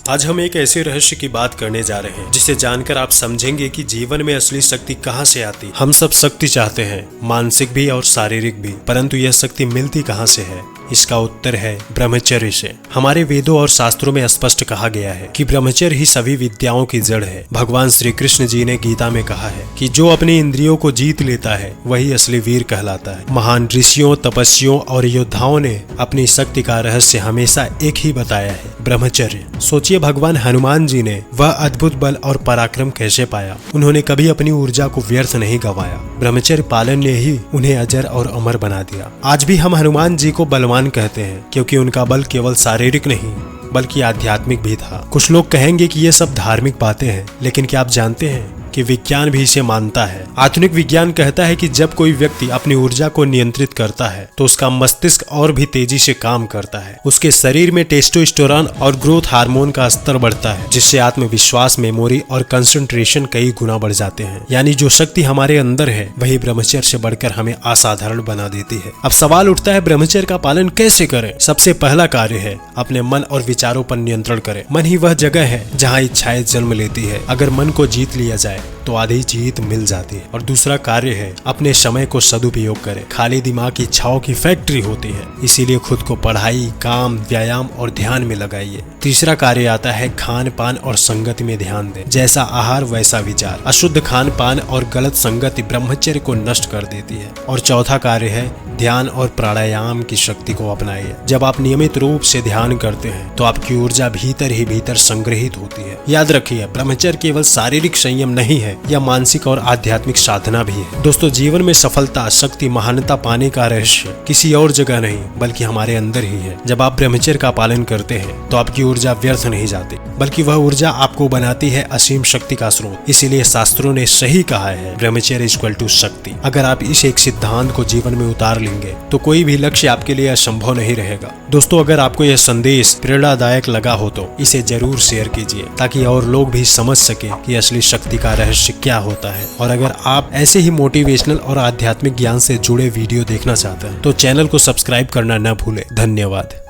आज हम एक ऐसे रहस्य की बात करने जा रहे हैं जिसे जानकर आप समझेंगे कि जीवन में असली शक्ति कहाँ से आती। हम सब शक्ति चाहते हैं, मानसिक भी और शारीरिक भी, परंतु यह शक्ति मिलती कहाँ से है? इसका उत्तर है ब्रह्मचर्य से। हमारे वेदों और शास्त्रों में स्पष्ट कहा गया है कि ब्रह्मचर्य ही सभी विद्याओं की जड़ है। भगवान श्री कृष्ण जी ने गीता में कहा है कि जो अपनी इंद्रियों को जीत लेता है वही असली वीर कहलाता है। महान ऋषियों, तपस्वियों और योद्धाओं ने अपनी शक्ति का रहस्य हमेशा एक ही बताया है, ब्रह्मचर्य। सोचिए, भगवान हनुमान जी ने वह अद्भुत बल और पराक्रम कैसे पाया? उन्होंने कभी अपनी ऊर्जा को व्यर्थ नहीं गंवाया। ब्रह्मचर्य पालन ने ही उन्हें अजर और अमर बना दिया। आज भी हम हनुमान जी को बलवान कहते हैं क्योंकि उनका बल केवल शारीरिक नहीं बल्कि आध्यात्मिक भी था। कुछ लोग कहेंगे कि ये सब धार्मिक बातें हैं, लेकिन क्या आप जानते हैं कि विज्ञान भी इसे मानता है। आधुनिक विज्ञान कहता है कि जब कोई व्यक्ति अपनी ऊर्जा को नियंत्रित करता है तो उसका मस्तिष्क और भी तेजी से काम करता है। उसके शरीर में टेस्टोस्टेरोन और ग्रोथ हार्मोन का स्तर बढ़ता है, जिससे आत्मविश्वास, मेमोरी और कंसंट्रेशन कई गुना बढ़ जाते हैं। यानी जो शक्ति हमारे अंदर है वही ब्रह्मचर्य से बढ़कर हमें असाधारण बना देती है। अब सवाल उठता है, ब्रह्मचर्य का पालन कैसे करें? सबसे पहला कार्य है अपने मन और विचारों पर नियंत्रण करें। मन ही वह जगह है जहाँ इच्छाएं जन्म लेती है। अगर मन को जीत लिया जाए तो आधी जीत मिल जाती है। और दूसरा कार्य है अपने समय को सदुपयोग करें। खाली दिमाग इच्छाओं की फैक्ट्री होती है, इसीलिए खुद को पढ़ाई, काम, व्यायाम और ध्यान में लगाइए। तीसरा कार्य आता है खान पान और संगति में ध्यान दें। जैसा आहार वैसा विचार। अशुद्ध खान पान और गलत संगति ब्रह्मचर्य को नष्ट कर देती है। और चौथा कार्य है ध्यान और प्राणायाम की शक्ति को अपनाइए। जब आप नियमित रूप से ध्यान करते हैं तो आपकी ऊर्जा भीतर ही भीतर संग्रहित होती है। याद रखिए, ब्रह्मचर्य केवल शारीरिक संयम नहीं है, यह मानसिक और आध्यात्मिक साधना भी है। दोस्तों, जीवन में सफलता, शक्ति, महानता पाने का रहस्य किसी और जगह नहीं बल्कि हमारे अंदर ही है। जब आप ब्रह्मचर्य का पालन करते हैं तो आपकी ऊर्जा व्यर्थ नहीं जाती, बल्कि वह ऊर्जा आपको बनाती है असीम शक्ति का स्रोत। इसीलिए शास्त्रों ने सही कहा है, ब्रह्मचर्य इक्वल टू शक्ति। अगर आप इस एक सिद्धांत को जीवन में उतार लेंगे तो कोई भी लक्ष्य आपके लिए असंभव नहीं रहेगा। दोस्तों, अगर आपको यह संदेश प्रेरणादायक लगा हो तो इसे जरूर शेयर कीजिए, ताकि और लोग भी समझ सके कि असली शक्ति का रहस्य क्या होता है। और अगर आप ऐसे ही मोटिवेशनल और आध्यात्मिक ज्ञान से जुड़े वीडियो देखना चाहते हैं तो चैनल को सब्सक्राइब करना न भूलें। धन्यवाद।